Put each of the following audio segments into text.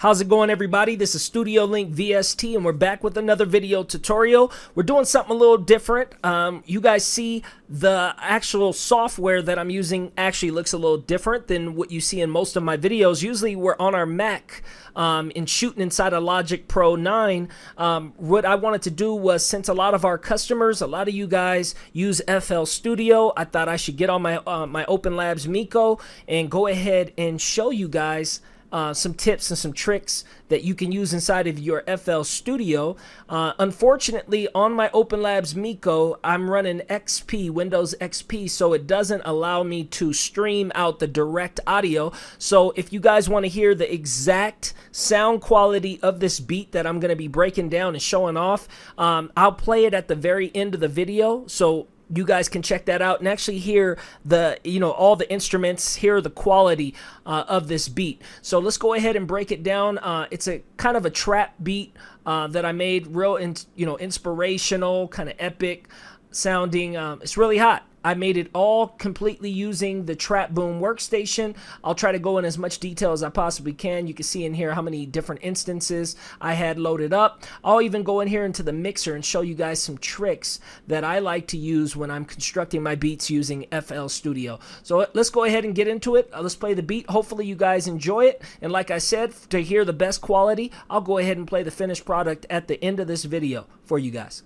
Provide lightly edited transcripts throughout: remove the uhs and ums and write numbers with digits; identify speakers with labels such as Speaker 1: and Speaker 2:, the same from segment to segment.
Speaker 1: How's it going, everybody? This is Studio Link VST, and we're back with another video tutorial. We're doing something a little different. You guys see the actual software that I'm using actually looks a little different than what you see in most of my videos. Usually we're on our Mac and shooting inside a Logic Pro 9. What I wanted to do was, since a lot of our customers, a lot of you guys use FL Studio, I thought I should get on my my Open Labs Miko and go ahead and show you guys some tips and some tricks that you can use inside of your FL Studio. Unfortunately, on my Open Labs Miko, I'm running XP, Windows XP, so it doesn't allow me to stream out the direct audio. So if you guys want to hear the exact sound quality of this beat that I'm going to be breaking down and showing off, I'll play it at the very end of the video, so you guys can check that out and actually hear the, all the instruments, hear the quality of this beat. So let's go ahead and break it down. It's a kind of a trap beat that I made, real, inspirational, kind of epic sounding. It's really hot. I made it all completely using the Boom Workstation. I'll try to go in as much detail as I possibly can. You can see in here how many different instances I had loaded up. I'll even go in here into the mixer and show you guys some tricks that I like to use when I'm constructing my beats using FL Studio. So let's go ahead and get into it. Let's play the beat. Hopefully you guys enjoy it. And like I said, to hear the best quality, I'll go ahead and play the finished product at the end of this video for you guys.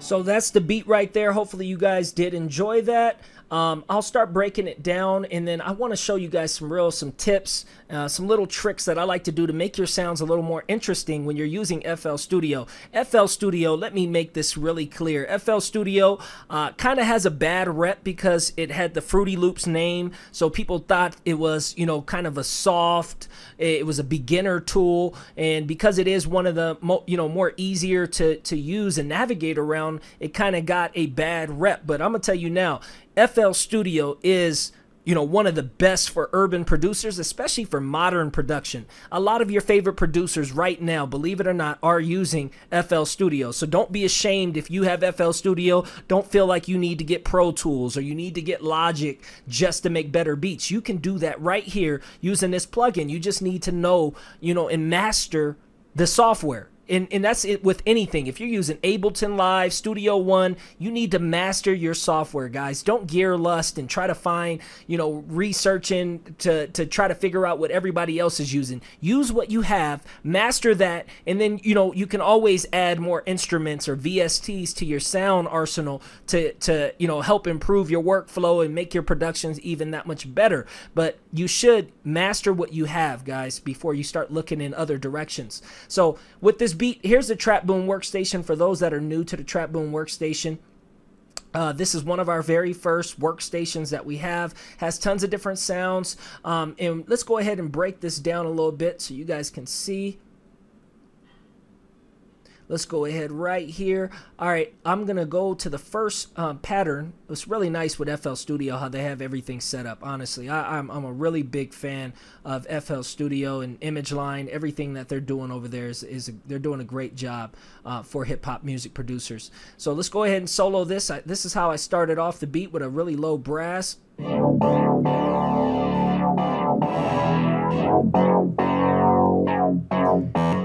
Speaker 1: So that's the beat right there. Hopefully you guys did enjoy that. I'll start breaking it down, and then I want to show you guys some tips, some little tricks that I like to do to make your sounds a little more interesting when you're using FL Studio. FL Studio, let me make this really clear. FL Studio kind of has a bad rep because it had the Fruity Loops name, so people thought it was, kind of a soft, it was a beginner tool, and because it is one of the more easier to use and navigate around, it kind of got a bad rep. But I'm gonna tell you now, FL Studio is, one of the best for urban producers, especially for modern production. A lot of your favorite producers right now, believe it or not, are using FL Studio. So don't be ashamed if you have FL Studio. Don't feel like you need to get Pro Tools or you need to get Logic just to make better beats. You can do that right here using this plugin. You just need to know, and master the software. And that's it with anything. If you're using Ableton Live, Studio One, you need to master your software, guys. Don't gear lust and try to find, researching to try to figure out what everybody else is using. Use what you have, master that, and then, you can always add more instruments or VSTs to your sound arsenal to help improve your workflow and make your productions even that much better. But you should master what you have, guys, before you start looking in other directions. So with this beat, here's the Boom Workstation for those that are new to the Boom Workstation. This is one of our very first workstations that we have. Has tons of different sounds. And let's go ahead and break this down a little bit so you guys can see. Let's go ahead right here. All right, I'm going to go to the first pattern. It's really nice with FL Studio how they have everything set up, honestly. I'm a really big fan of FL Studio and Image Line. Everything that they're doing over there they're doing a great job for hip-hop music producers. So let's go ahead and solo this. This is how I started off the beat, with a really low brass.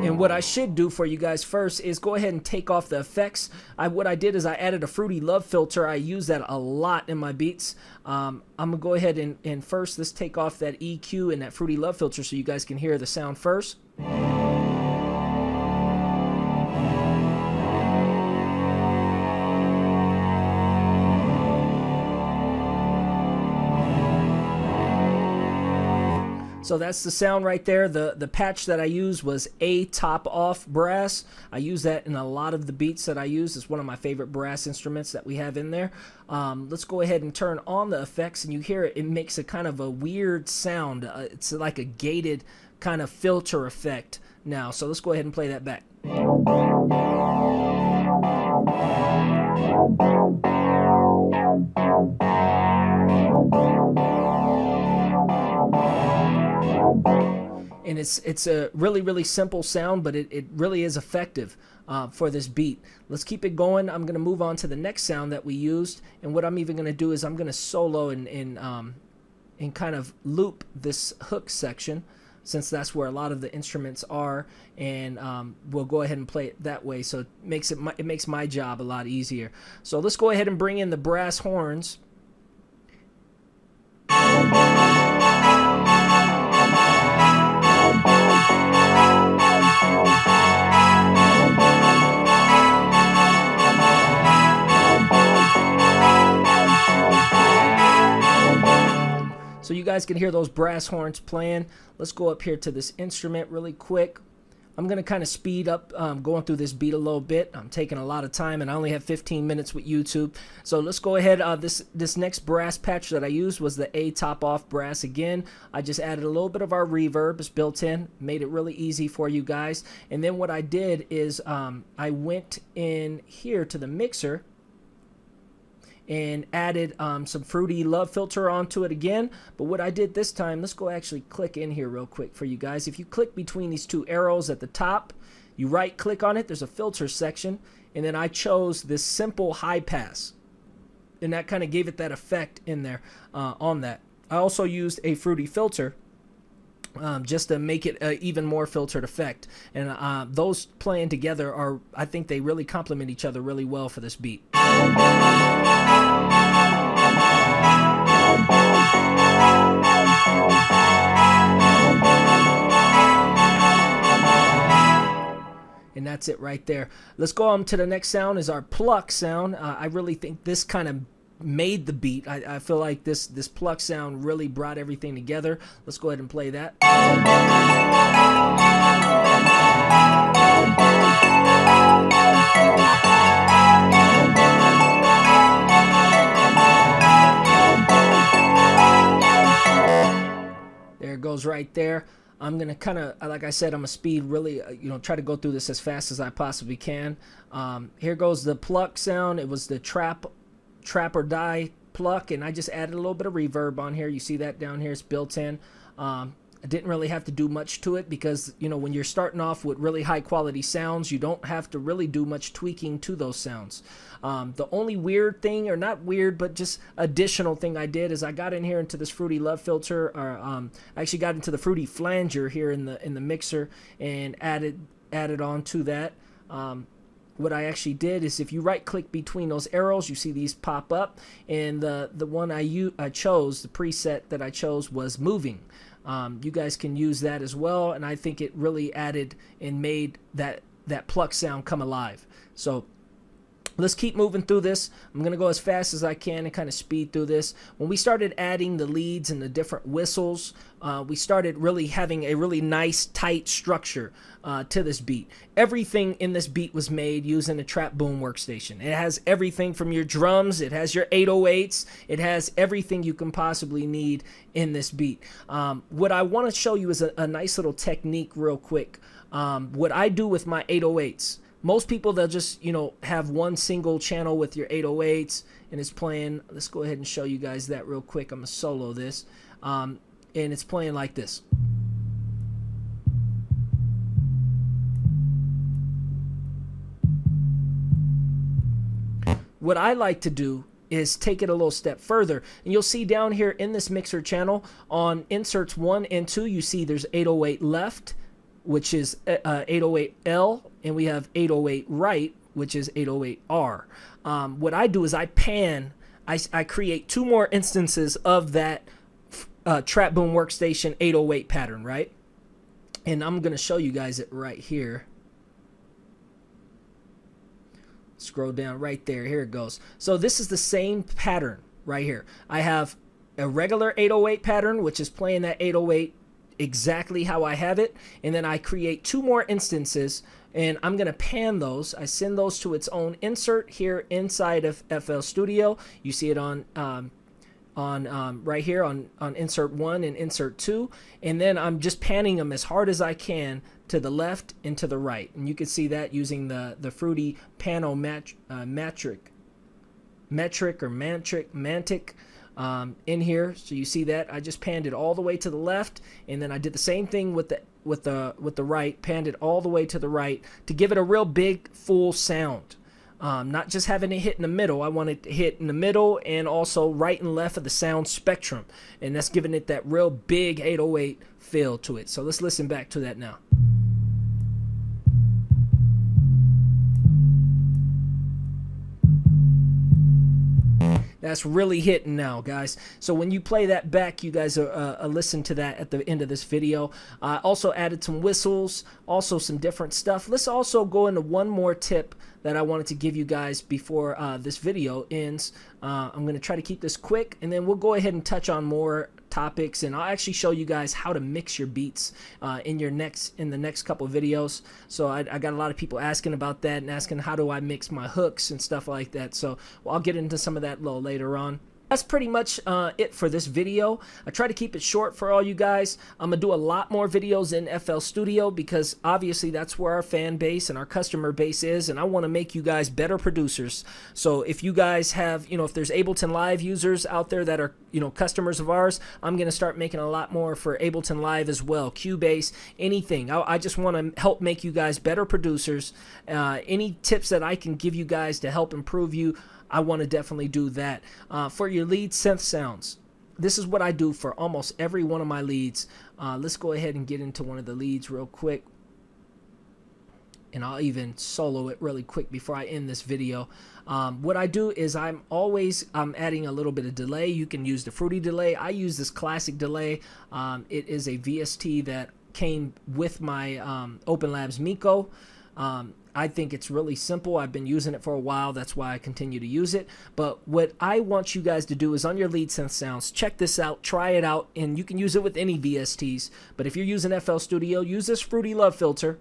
Speaker 1: And what I should do for you guys first is go ahead and take off the effects. What I did is I added a Fruity Love filter. I use that a lot in my beats. I'm gonna go ahead and first let's take off that EQ and that Fruity Love filter so you guys can hear the sound first. So that's the sound right there. The patch that I used was A top off brass. I use that in a lot of the beats that I use. It's one of my favorite brass instruments that we have in there. Let's go ahead and turn on the effects, and you hear it. It makes a kind of a weird sound. It's like a gated kind of filter effect now. So let's go ahead and play that back. And it's a really simple sound, but it really is effective for this beat. Let's keep it going. I'm going to move on to the next sound that we used, and what I'm even going to do is I'm going to solo and kind of loop this hook section, since that's where a lot of the instruments are, and we'll go ahead and play it that way. So it makes my job a lot easier. So let's go ahead and bring in the brass horns. So you guys can hear those brass horns playing. Let's go up here to this instrument really quick. I'm going to kind of speed up going through this beat a little bit. I'm taking a lot of time, and I only have 15 minutes with YouTube. So let's go ahead. This next brass patch that I used was the A top off brass again. I just added a little bit of our reverb. It's built in. Made it really easy for you guys. And then what I did is I went in here to the mixer and added some Fruity Love filter onto it again. But what I did this time, let's go actually click in here real quick for you guys. If you click between these two arrows at the top, you right click on it, there's a filter section, and then I chose this simple high pass, and that kind of gave it that effect in there on that. I also used a Fruity filter just to make it an even more filtered effect, and those playing together are, I think they really complement each other really well for this beat. And that's it right there. Let's go on to the next sound, is our pluck sound. I really think this kind of made the beat. I feel like this pluck sound really brought everything together. Let's go ahead and play that. There it goes right there. I'm gonna kind of, like I said, I'm gonna speed really, try to go through this as fast as I possibly can. Here goes the pluck sound. It was the trap or die pluck, and I just added a little bit of reverb on here. You see that down here, it's built in. I didn't really have to do much to it because, when you're starting off with really high quality sounds, you don't have to really do much tweaking to those sounds. The only weird thing, or not weird, but just additional thing I did is I got in here into this Fruity Love filter, or I actually got into the Fruity Flanger here in the mixer and added on to that. What I actually did is, if you right click between those arrows, you see these pop up, and the one I chose, the preset that I chose was moving. You guys can use that as well, and I think it really added and made that pluck sound come alive. So let's keep moving through this. I'm going to go as fast as I can and kind of speed through this. When we started adding the leads and the different whistles, we started really having a really nice, tight structure to this beat. Everything in this beat was made using the Trap Boom Workstation. It has everything from your drums, it has your 808s, it has everything you can possibly need in this beat. What I want to show you is a nice little technique real quick. What I do with my 808s, most people, they'll just, have one single channel with your 808s and it's playing. Let's go ahead and show you guys that real quick. I'm going to solo this. And it's playing like this. What I like to do is take it a little step further, and you'll see down here in this mixer channel on inserts 1 and 2, you see there's 808 left, which is 808L, and we have 808 right, which is 808R. What I do is I pan, I create 2 more instances of that Trap Boom Workstation 808 pattern, right? And I'm going to show you guys it right here. Scroll down right there. Here it goes. So this is the same pattern right here. I have a regular 808 pattern, which is playing that 808 exactly how I have it, and then I create 2 more instances, and I'm gonna pan those. I send those to its own insert here inside of FL Studio. You see it on right here on insert 1 and insert 2, and then I'm just panning them as hard as I can to the left and to the right, and you can see that using the Fruity Pano Mantic in here. So you see that I just panned it all the way to the left, and then I did the same thing with the right, panned it all the way to the right to give it a real big full sound. Not just having it hit in the middle. I want it to hit in the middle and also right and left of the sound spectrum, and that's giving it that real big 808 feel to it. So let's listen back to that now. That's really hitting now, guys. So when you play that back, you guys listen to that at the end of this video. I also added some whistles, also some different stuff. Let's also go into one more tip that I wanted to give you guys before this video ends. I'm going to try to keep this quick, and then we'll go ahead and touch on more topics, and I'll actually show you guys how to mix your beats in the next couple videos. So I got a lot of people asking about that and asking how do I mix my hooks and stuff like that. So I'll get into some of that a little later on. That's pretty much it for this video. I try to keep it short for all you guys. I'm going to do a lot more videos in FL Studio because obviously that's where our fan base and our customer base is, and I want to make you guys better producers. So if you guys have, if there's Ableton Live users out there that are, customers of ours, I'm going to start making a lot more for Ableton Live as well. Cubase, anything. I just want to help make you guys better producers. Any tips that I can give you guys to help improve you, I want to definitely do that. For your lead synth sounds, this is what I do for almost every one of my leads. Let's go ahead and get into one of the leads real quick, and I'll even solo it really quick before I end this video. What I do is I'm adding a little bit of delay. You can use the Fruity delay. I use this classic delay. It is a VST that came with my Open Labs Miko. I think it's really simple. I've been using it for a while. That's why I continue to use it. But what I want you guys to do is on your lead synth sounds, check this out, try it out, and you can use it with any VSTs. But if you're using FL Studio, use this Fruity Love filter.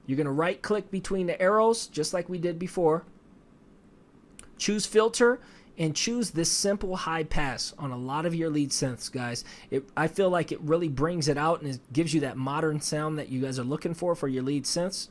Speaker 1: You're going to right click between the arrows just like we did before. Choose filter and choose this simple high pass on a lot of your lead synths, guys. I feel like it really brings it out and it gives you that modern sound that you guys are looking for your lead synths.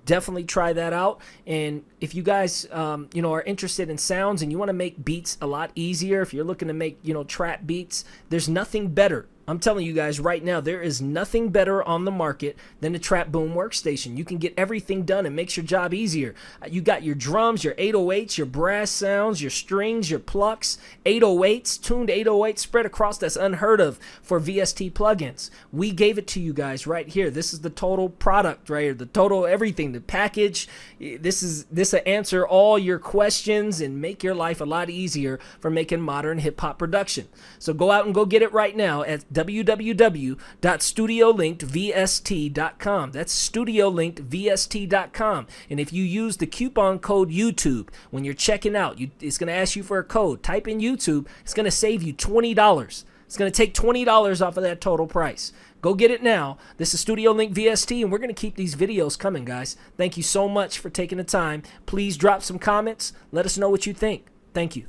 Speaker 1: Definitely try that out. And if you guys are interested in sounds and you want to make beats a lot easier, if you're looking to make trap beats, there's nothing better. I'm telling you guys right now, there is nothing better on the market than the Trap Boom Workstation. You can get everything done. It makes your job easier. You got your drums, your 808s, your brass sounds, your strings, your plucks, 808s, tuned 808s spread across. That's unheard of for VST plugins. We gave it to you guys right here. This is the total product right here, the total everything, the package. This will answer all your questions and make your life a lot easier for making modern hip-hop production. So go out and go get it right now at www.studiolinkedvst.com. That's studiolinkedvst.com. And if you use the coupon code YouTube when you're checking out, it's going to ask you for a code. Type in YouTube. It's going to save you $20. It's going to take $20 off of that total price. Go get it now. This is Studio Link VST, and we're going to keep these videos coming, guys. Thank you so much for taking the time. Please drop some comments. Let us know what you think. Thank you.